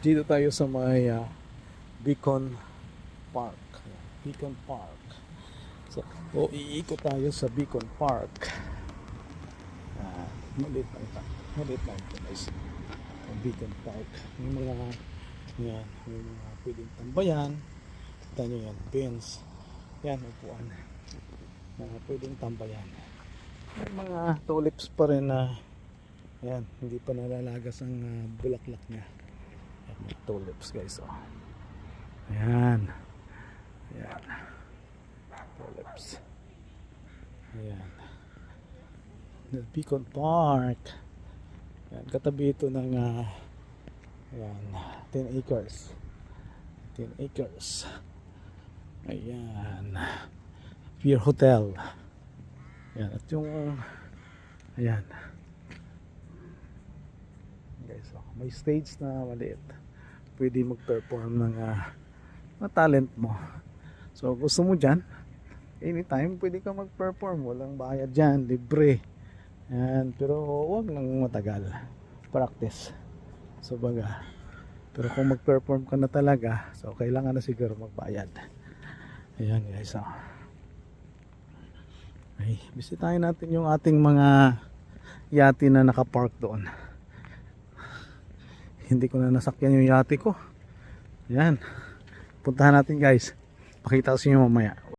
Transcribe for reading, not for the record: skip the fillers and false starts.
Dito tayo sa may Beacon Park. Beacon Park. So, iikot tayo sa Beacon Park. Maliit lang ito. Maliit lang ito guys. Ang Beacon Park. May mga pwedeng tambayan. Kita nyo yan, bench. Yan, upuan. Pwedeng tambayan. May mga tulips pa rin na yan, hindi pa nalalagas ang bulaklak niya. Yan, may tulips guys. Oh. Ayan. Ayan. Tulips. Ayan. The Beacon Park. Ayan, katabi ito ng ayan, 10 acres. 10 acres. Ayan. Pier Hotel. Ayan. At yung ayan. Guys, oh, may stage na maliit. Pwede mag-perform ng talent mo. So gusto mo dyan, anytime pwede ka mag-perform. Walang bayad dyan, libre. Ayan. Pero huwag nang matagal. Practice. So baga. Pero kung mag-perform ka na talaga, so kailangan na siguro magbayad. Ayan guys. Oh. Ay, bisitahin natin yung ating mga yate na nakapark doon. Hindi ko na nasakyan yung yate ko. Ayan. Puntahan natin guys. Pakita ko sa inyo mamaya.